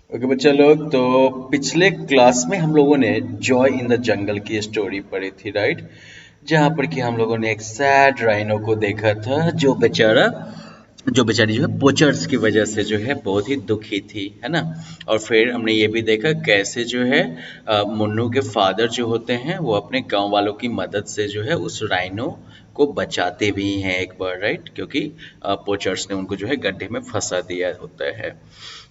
Okay बच्चा लोग, तो पिछले क्लास में हम लोगों ने जॉय इन द जंगल की स्टोरी पढ़ी थी, राइट। जहाँ पर कि हम लोगों ने एक सैड राइनो को देखा था जो बेचारी जो है पोचर्स की वजह से जो है बहुत ही दुखी थी, है ना। और फिर हमने ये भी देखा कैसे जो है मुन्नू के फादर जो होते हैं वो अपने गांव वालों की मदद से जो है उस राइनो को बचाते भी हैं एक बार, राइट, क्योंकि पोचर्स ने उनको जो है गड्ढे में फंसा दिया होता है।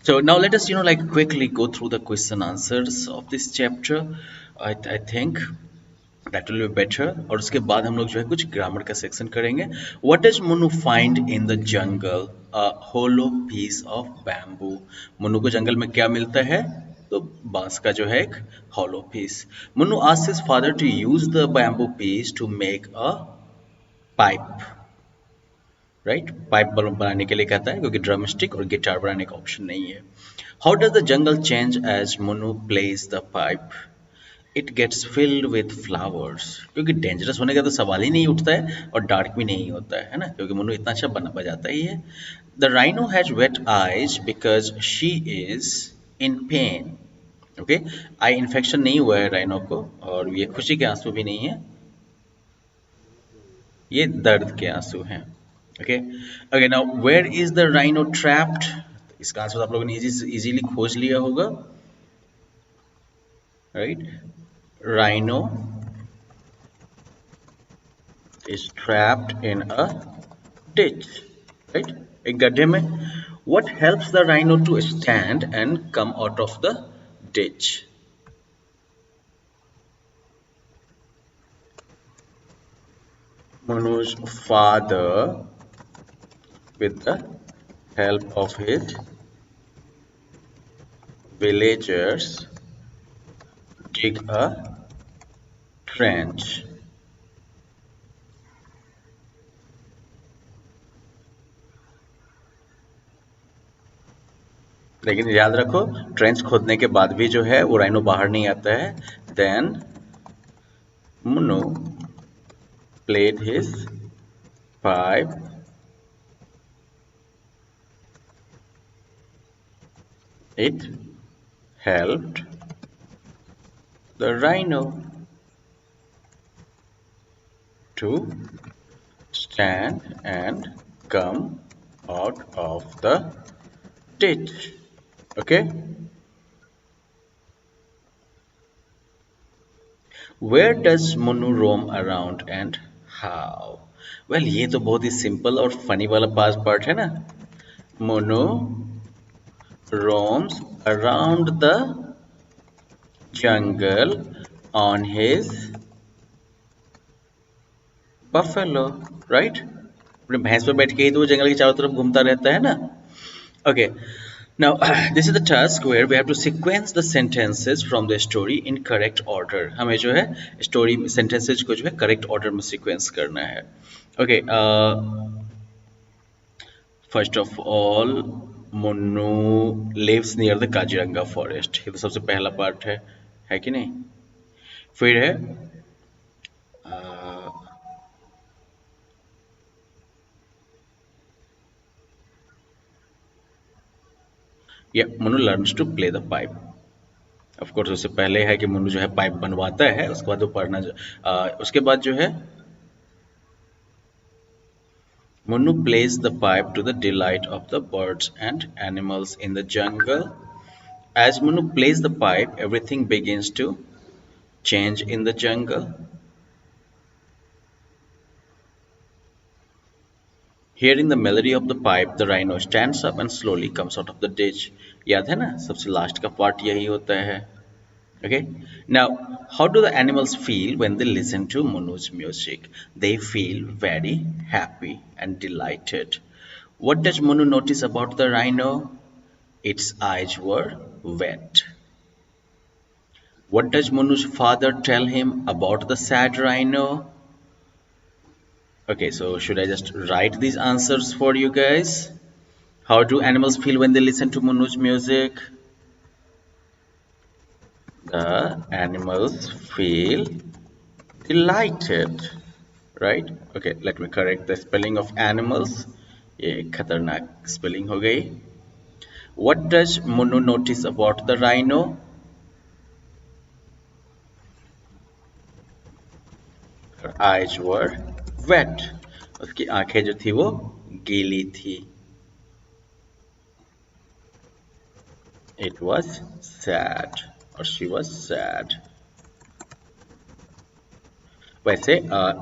So now let us, like quickly go through the question answers of this chapter. I think that will be better. और उसके बाद हम लोग जो है कुछ ग्रामर का सेक्शन करेंगे. What does Munu find in the jungle? A hollow piece of bamboo. Munnu को जंगल में क्या मिलता है? तो बांस का जो है एक hollow piece. Munu asks his father to use the bamboo piece to make a pipe. Right, pipe बनाने के लिए कहता है क्योंकि ड्रम स्टिक और गिटार बनाने का ऑप्शन नहीं है। How does the jungle change as Munnu plays the pipe? It gets filled with flowers, क्योंकि डेंजरस होने का तो सवाल ही नहीं उठता है और डार्क भी नहीं होता है ना, क्योंकि मुन्नू इतना अच्छा बजाता ही है। The rhino has wet eyes because she is in pain. Okay, eye infection नहीं हुआ है राइनो को और ये खुशी के आंसू भी नहीं है, ये दर्द के आंसू हैं। Okay okay, now where is the rhino trapped? इसका आंसर आप लोगों ने इजीली खोज लिया होगा, right. Rhino is trapped in a ditch, right, एक गड्ढे में। What helps the rhino to stand and come out of the ditch? Manu's father, with the help of his villagers, dig a trench. लेकिन याद रखो, trench खोदने के बाद भी जो है वो राइनो बाहर नहीं आता है। Then Munnu played his pipe it helped the rhino to stand and come out of the ditch. Okay, where does Munu roam around and how? Well, ये तो बहुत ही सिंपल और फनी वाला पार्ट है ना। Munu roams around the jungle on his buffalo, right? अपने भैंस पे बैठ के ही तो वो जंगल के चारों तरफ घूमता रहता है ना। Okay, now this is the task where we have to sequence the sentences from the story in correct order. हमें जो है स्टोरी sentences को जो है correct order में sequence करना है। Okay, first of all, Munnu lives near the Kaziranga forest. ये तो सबसे पहला पार्ट है कि नहीं? फिर है Munnu learns to play the pipe. Of course उससे पहले है कि मुन्नू जो है पाइप बनवाता है, उसके बाद वो पढ़ना उसके बाद जो है Munnu plays the pipe to the delight of the birds and animals in the jungle. As Munu plays the pipe, everything begins to change in the jungle. Hearing the melody of the pipe, the rhino stands up and slowly comes out of the ditch. याद है ना, सबसे last का part यही होता है। Okay, now how do the animals feel when they listen to Munu's music? They feel very happy and delighted. What does Munu notice about the rhino? Its eyes were wet. What does Munu's father tell him about the sad rhino? Okay, so should I just write these answers for you guys? How do animals feel when they listen to Munu's music? The animals feel delighted, right? Okay, let me correct the spelling of animals. ये खतरनाक spelling हो गई। What does Munu notice about the rhino? Her eyes were wet. उसकी आंखें जो थी वो गीली थी. It was sad, or she was sad. वैसे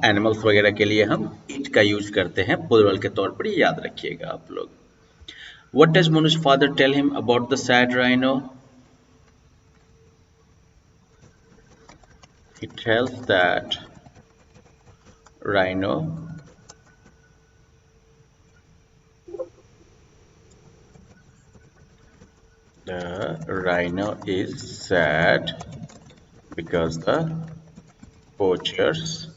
एनिमल्स वगैरह के लिए हम इट का यूज करते हैं प्लूरल के तौर पर, याद रखिएगा आप लोग. What does Munu's father tell him about the sad rhino? He tells that rhino is sad because the poachers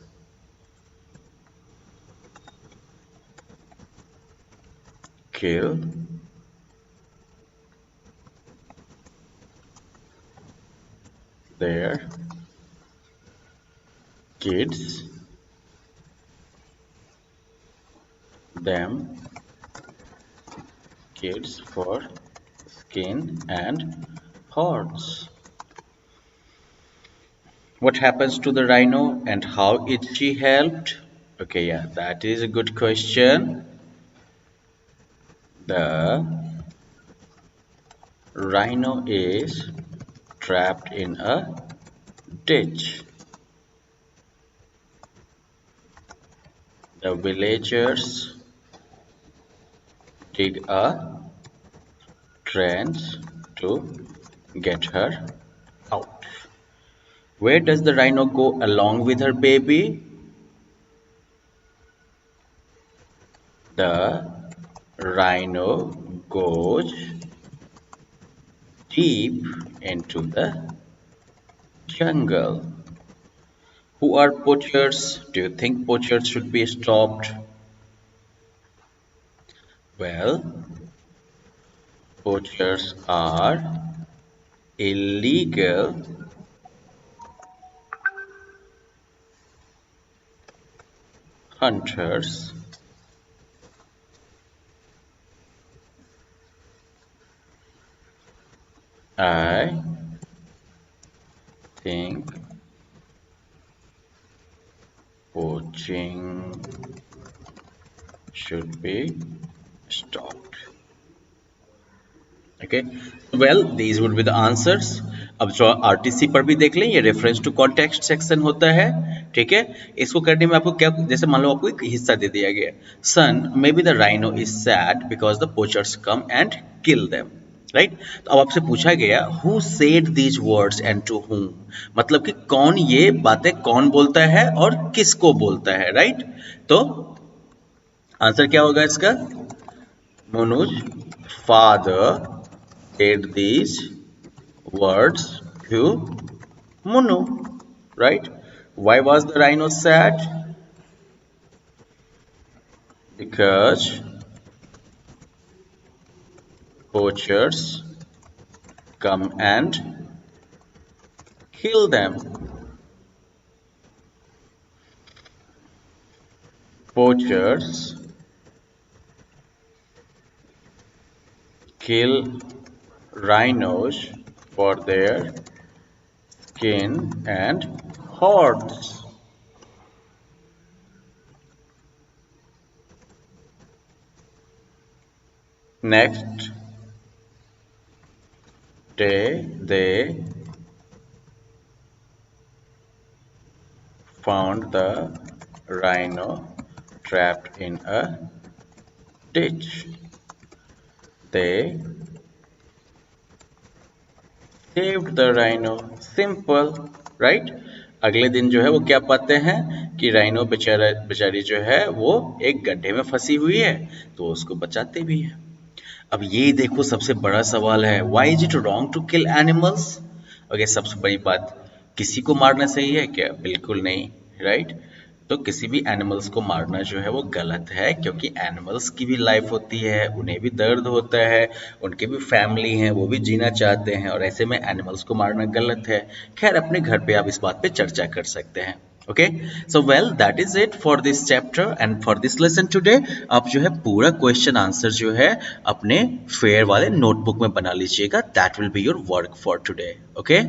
kill their kids, for skin and horns. What happens to the rhino and how is she helped? Okay, yeah, that is a good question. The rhino is trapped in a ditch. The villagers dig a trench to get her out. Where does the rhino go along with her baby? The rhino goes deep into the jungle. Who are poachers? Do you think poachers should be stopped? Well, poachers are illegal hunters I think poaching should be stopped. Okay, well, these would be the answers. अब जो RTC पर भी देख लें, ये reference to context section होता है. ठीक है, इसको करने में आपको क्या, जैसे मान लो आपको एक हिस्सा दे दिया गया, son may be the rhino is sad because the poachers come and kill them, right. तो अब आपसे पूछा गया who said these words and to whom, मतलब कि कौन ये बातें कौन बोलता है और किसको बोलता है, राइट. तो आंसर क्या होगा इसका? Munu's father said these words to Munu, right? Why was the rhino sad? Because poachers come and kill them. Poachers kill rhinos for their skin and horns. Next day, they found the rhino trapped in a ditch. They saved the rhino. Simple, right? अगले दिन जो है वो क्या पाते हैं कि rhino बेचारी जो है वो एक गड्ढे में फंसी हुई है, तो उसको बचाते भी हैं. अब ये देखो सबसे बड़ा सवाल है, why is it wrong to kill animals? Okay, सबसे बड़ी बात, किसी को मारना सही है क्या? बिल्कुल नहीं, राइट. तो किसी भी एनिमल्स को मारना जो है वो गलत है, क्योंकि एनिमल्स की भी लाइफ होती है, उन्हें भी दर्द होता है, उनके भी फैमिली हैं, वो भी जीना चाहते हैं, और ऐसे में एनिमल्स को मारना गलत है. खैर, अपने घर पे आप इस बात पे चर्चा कर सकते हैं. Okay so well that is it for this chapter and for this lesson today. आप जो है पूरा क्वेश्चन आंसर जो है अपने फेयर वाले नोटबुक में बना लीजिएगा, that will be your work for today. Okay